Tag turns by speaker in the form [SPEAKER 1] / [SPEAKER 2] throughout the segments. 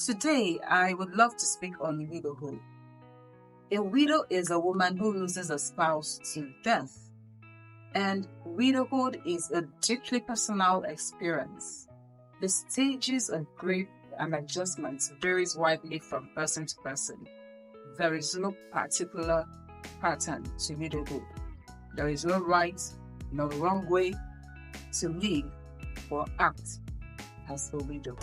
[SPEAKER 1] Today, I would love to speak on widowhood. A widow is a woman who loses a spouse to death, and widowhood is a deeply personal experience. The stages of grief and adjustments varies widely from person to person. There is no particular pattern to widowhood. There is no right, no wrong way to live or act as a widow.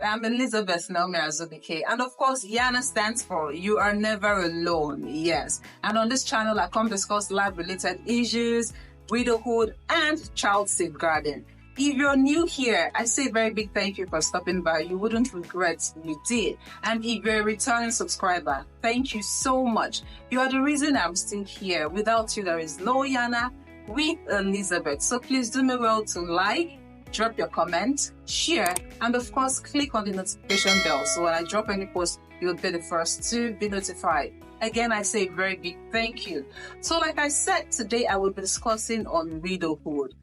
[SPEAKER 1] I'm Elizabeth Naomi Azubike, and of course, YANA stands for You Are Never Alone. Yes, and on this channel, I come discuss life-related issues, widowhood, and child safeguarding. If you're new here, I say a very big thank you for stopping by. You wouldn't regret you did. And if you're a returning subscriber, thank you so much. You are the reason I'm still here. Without you, there is no YANA with Elizabeth. So please do me well to like, drop your comment, share, and of course, click on the notification bell. So when I drop any post, you'll be the first to be notified. Again, I say a very big thank you. So like I said, today I will be discussing on widowhood.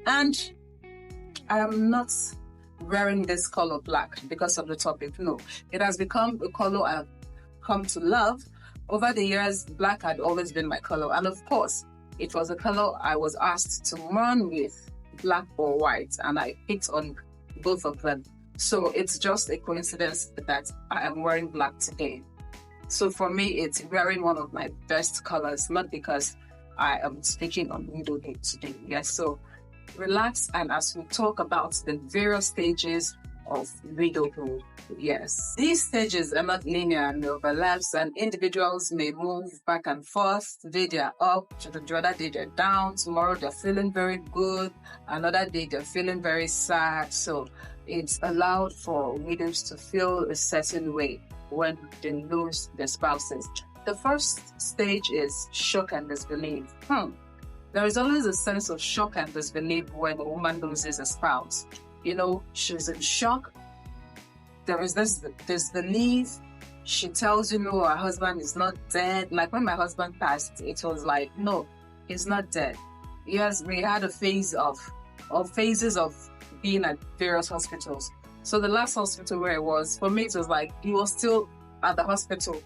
[SPEAKER 1] And I am not wearing this color black because of the topic. No, it has become a color I've come to love. Over the years, black had always been my color. And of course, it was a color I was asked to mourn with, black or white. And I picked on both of them. So it's just a coincidence that I am wearing black today. So for me, it's wearing one of my best colors, not because I am speaking on widowhood today. Yes, so relax, and as we talk about the various stages of widowhood. Yes, these stages are not linear and overlaps, and individuals may move back and forth. Today they're up, the other day they're down, tomorrow they're feeling very good, another day they're feeling very sad. So it's allowed for widows to feel a certain way when they lose their spouses. The first stage is shock and disbelief. There is always a sense of shock and disbelief when a woman loses a spouse. You know, she's in shock. There is this disbelief. She tells you, no, her husband is not dead. Like when my husband passed, it was like, no, he's not dead. Yes, we had a phase phases of being at various hospitals. So the last hospital where I was, for me, it was like he was still at the hospital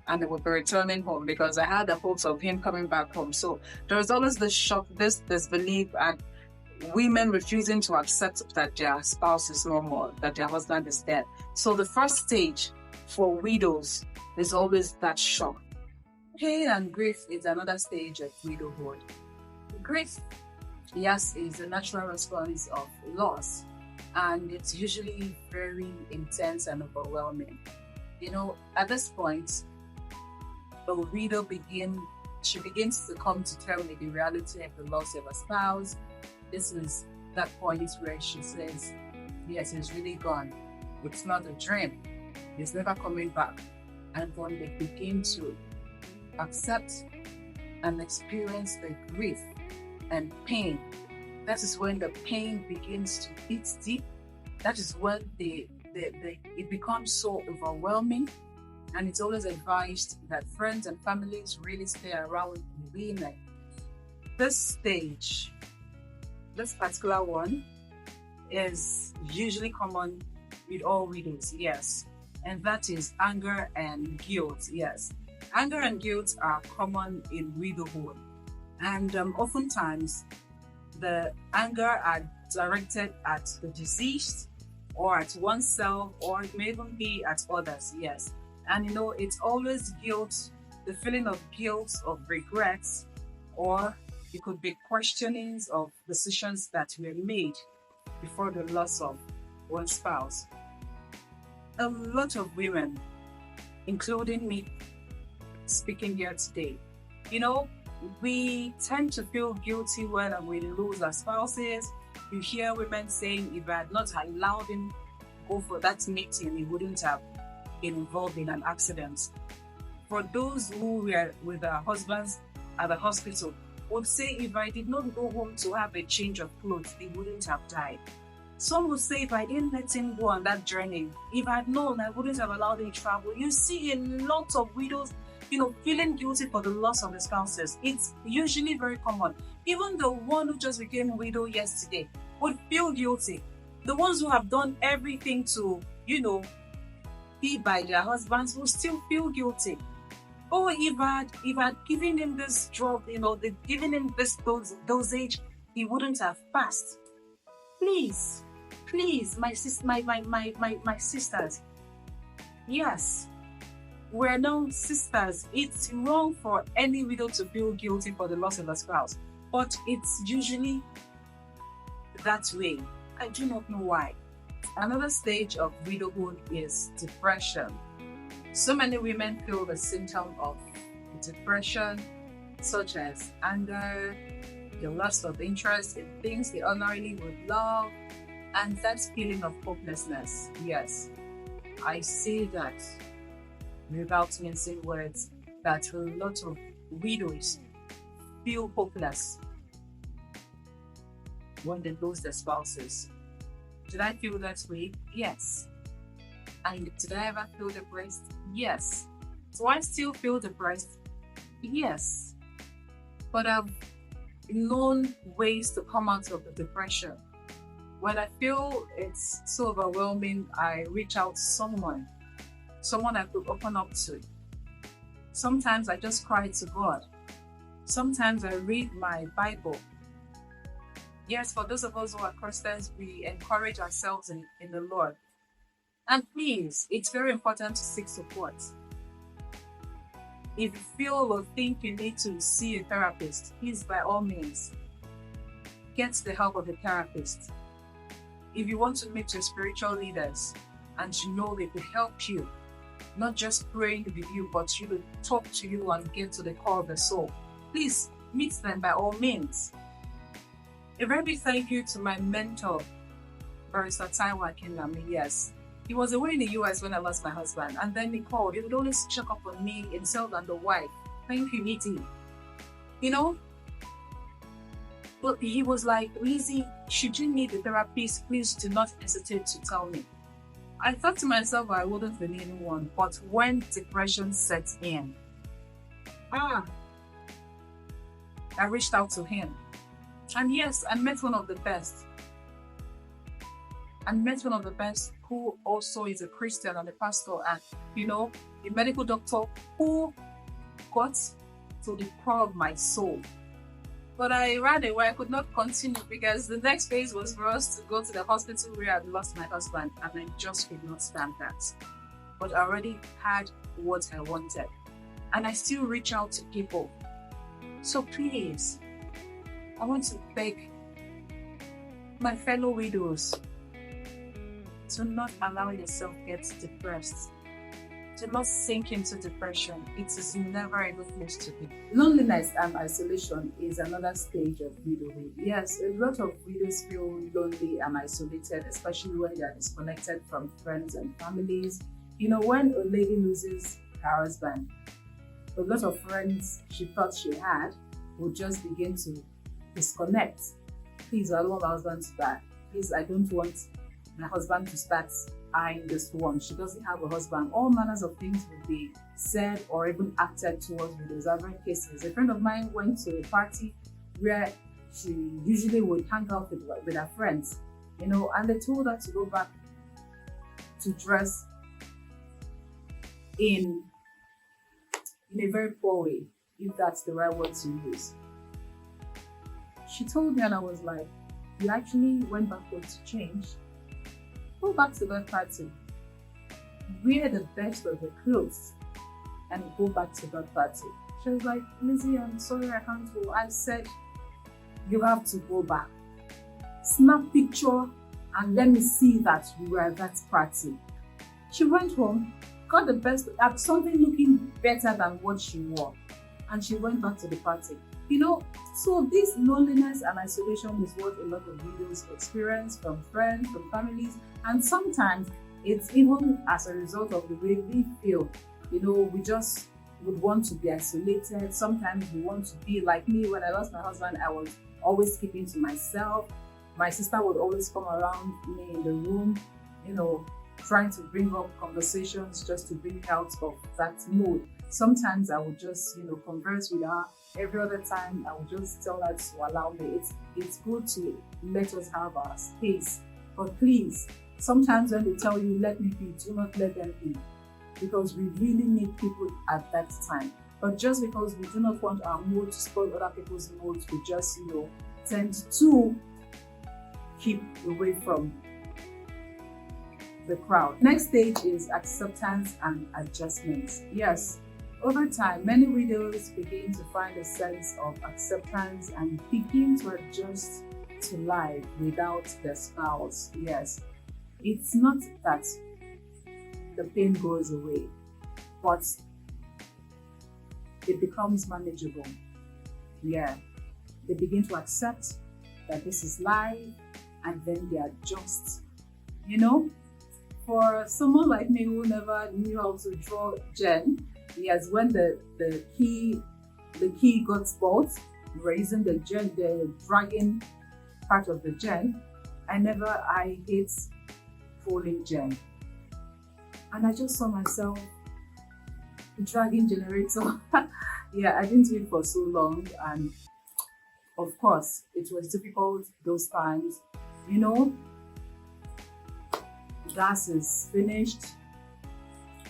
[SPEAKER 1] and they would be returning home because I had the hopes of him coming back home. So there's always this shock, this disbelief, and women refusing to accept that their spouse is no more, that their husband is dead. So the first stage for widows is always that shock. Pain and grief is another stage of widowhood. Grief, yes, is a natural response of loss, and it's usually very intense and overwhelming. You know, at this point, a widow begins to come to terms with the reality of the loss of a spouse. This is that point where she says, yes, he's really gone. It's not a dream. He's never coming back. And when they begin to accept and experience the grief and pain, that is when the pain begins to hit deep. That is when it becomes so overwhelming. And it's always advised that friends and families really stay around women. This stage, this particular one, is usually common with all widows, yes. And that is anger and guilt, yes. Anger and guilt are common in widowhood. And oftentimes, the anger are directed at the deceased or at oneself, or it may even be at others, yes. And you know, it's always guilt, the feeling of guilt, of regrets, or it could be questionings of decisions that were made before the loss of one spouse. A lot of women, including me speaking here today, you know, we tend to feel guilty when we lose our spouses. You hear women saying, if I had not allowed him go for that meeting, he wouldn't have been involved in an accident. For those who were with their husbands at the hospital, would say, if I did not go home to have a change of clothes, they wouldn't have died. Some would say, if I didn't let him go on that journey, if I had known, I wouldn't have allowed him to travel. You see a lot of widows
[SPEAKER 2] feeling guilty for the loss of the spouses. It's usually very common. Even the one who just became a widow yesterday would feel guilty. The ones who have done everything to, be by their husbands will still feel guilty. Oh, if I'd given him this drug, they've given him this dosage, he wouldn't have passed. Please, my sisters. Yes, we're now sisters. It's wrong for any widow to feel guilty for the loss of a spouse, but it's usually that way. I do not know why. Another stage of widowhood is depression. So many women feel the symptom of depression, such as anger, the loss of interest in things they ordinarily would love, and that feeling of hopelessness. Yes, I say that without mincing words, that a lot of widows feel hopeless when they lose their spouses. Did I feel that way? Yes. And did I ever feel depressed? Yes. Do I still feel depressed? Yes. But I've known ways to come out of the depression. When I feel it's so overwhelming, I reach out to someone I could open up to. Sometimes I just cry to God. Sometimes I read my Bible. Yes, for those of us who are Christians, we encourage ourselves in the Lord. And please, it's very important to seek support. If you feel or think you need to see a therapist, please, by all means, get the help of a therapist. If you want to meet your spiritual leaders and you know they could help you, not just praying with you, but you will talk to you and get to the core of the soul, please meet them by all means. A very big thank you to my mentor, Barrister Taiwa Kinlami. Yes, he was away in the US when I lost my husband, and then he called. He would always check up on me, himself and the wife. Thank you, Niti. But he was like, Lizzie, should you need a therapist, please do not hesitate to tell me. I thought to myself I wouldn't be needing one, but when depression set in, I reached out to him. And yes, I met one of the best. Who also is a Christian and a pastor and, a medical doctor who got to the core of my soul. But I ran away. I could not continue because the next phase was for us to go to the hospital where I had lost my husband, and I just could not stand that. But I already had what I wanted, and I still reach out to people. So please, I want to beg my fellow widows to not allow yourself get depressed. To not sink into depression. It is never a good place to be. Loneliness and isolation is another stage of widowhood. Yes, a lot of widows feel lonely and isolated, especially when they are disconnected from friends and families. When a lady loses her husband, a lot of friends she thought she had will just begin to disconnect. Please, I don't want my husband to die. Please, I don't want my husband to start eyeing this one. She doesn't have a husband. All manners of things will be said or even acted towards widows. I've read cases. A friend of mine went to a party where she usually would hang out with her friends, and they told her to go back to dress in a very poor way, if that's the right word to use. She told me and I was like, you actually went backwards to change? Go back to that party, wear the best of the clothes, and go back to that party. She was like, Lizzie, I'm sorry, I can't go. I said, you have to go back. Snap picture and let me see that you were at that party. She went home, got the best, had something looking better than what she wore, and she went back to the party. So this loneliness and isolation is what a lot of widows experience from friends, from families, and sometimes it's even as a result of the way we feel. We just would want to be isolated. Sometimes we want to be like me. When I lost my husband, I was always keeping to myself. My sister would always come around me in the room, trying to bring up conversations just to bring me out of that mood. Sometimes I would just, converse with her. Every other time I would just tell her to allow me. It's good to let us have our space. But please, sometimes when they tell you, let me be, do not let them be. Because we really need people at that time. But just because we do not want our mood to spoil other people's moods, we just, tend to keep away from the crowd. Next stage is acceptance and adjustments. Yes, over time, many widows begin to find a sense of acceptance and begin to adjust to life without their spouse. Yes, it's not that the pain goes away, but it becomes manageable. Yeah, they begin to accept that this is life, and then they adjust. For someone like me who never knew how to draw gen, yes, when the key got spoiled, raising the dragging part of the gen, I hate folding gen. And I just saw myself dragging generator. Yeah, I didn't do it for so long, and of course it was difficult those times. Gas is finished,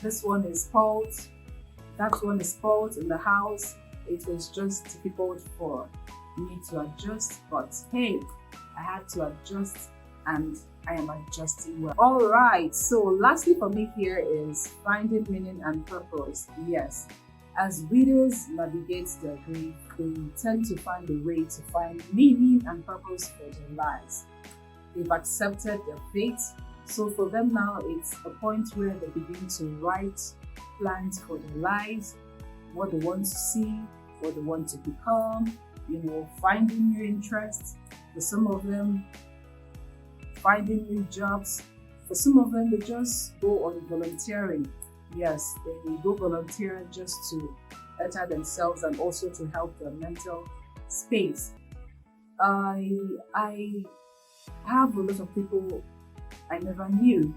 [SPEAKER 2] this one is spoiled, that one is spoiled in the house. It was just difficult for me to adjust, but hey, I had to adjust, and I am adjusting well. All right, so lastly for me here is finding meaning and purpose. Yes, as widows navigate their grief, they tend to find a way to find meaning and purpose for their lives. They've accepted their fate, so for them now it's a point where they begin to write plans for their lives, what they want to see, what they want to become, finding new interests. For some of them, finding new jobs. For some of them, they just go on volunteering. Yes, they go volunteer just to better themselves and also to help their mental space. I have a lot of people I never knew.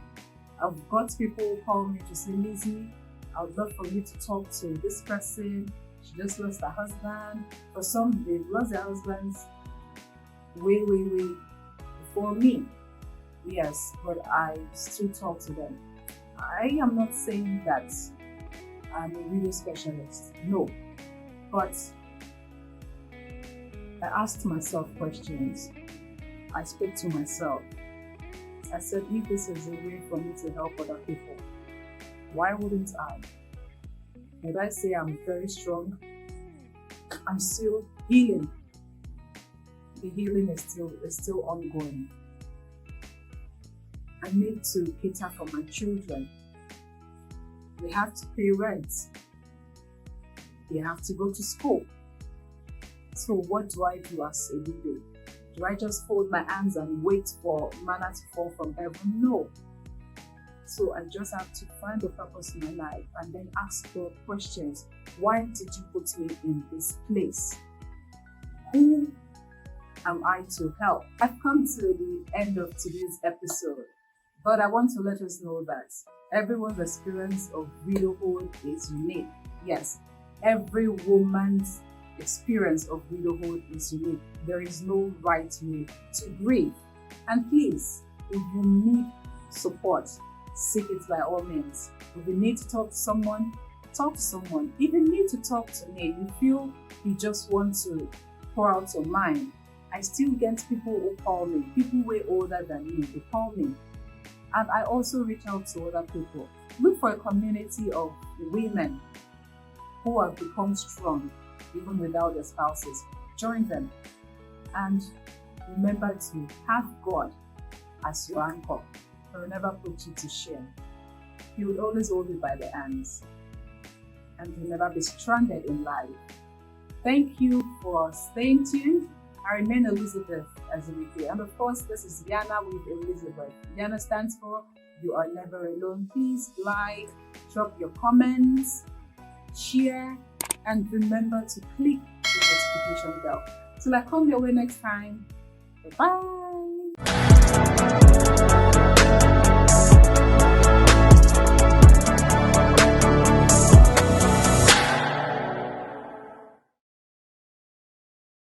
[SPEAKER 2] I've got people who call me to say, Lizzie, I would love for you to talk to this person. She just lost her husband. For some, they've lost their husbands way before me. Yes, but I still talk to them. I am not saying that I'm a widow specialist. No. But I asked myself questions. I spoke to myself. I said, if this is a way for me to help other people, why wouldn't I? Would I say I'm very strong? I'm still healing. The healing is still ongoing. I need to cater for my children. They have to pay rent. They have to go to school. So what do I do as a widow? Do I just fold my hands and wait for manna to fall from heaven? No. So I just have to find the purpose in my life and then ask God questions. Why did you put me in this place? Who am I to help? I've come to the end of today's episode, but I want to let us know that everyone's experience of widowhood is unique. Yes, every woman's experience of widowhood is unique. There is no right way to grieve. And please, if you need support, seek it by all means. If you need to talk to someone, talk to someone. If you need to talk to me, you feel you just want to pour out your mind, I still get people who call me, people way older than me, they call me. And I also reach out to other people. Look for a community of women who have become strong even without their spouses. Join them. And remember to have God as your anchor. He will never put you to shame. He will always hold you by the hands. And you'll never be stranded in life. Thank you for staying tuned. I remain Elizabeth as a weekly. And of course, this is Yana with Elizabeth. Yana stands for You Are Never Alone. Please like, drop your comments, share, and remember to click the notification bell. Till I come your way next time. Bye-bye.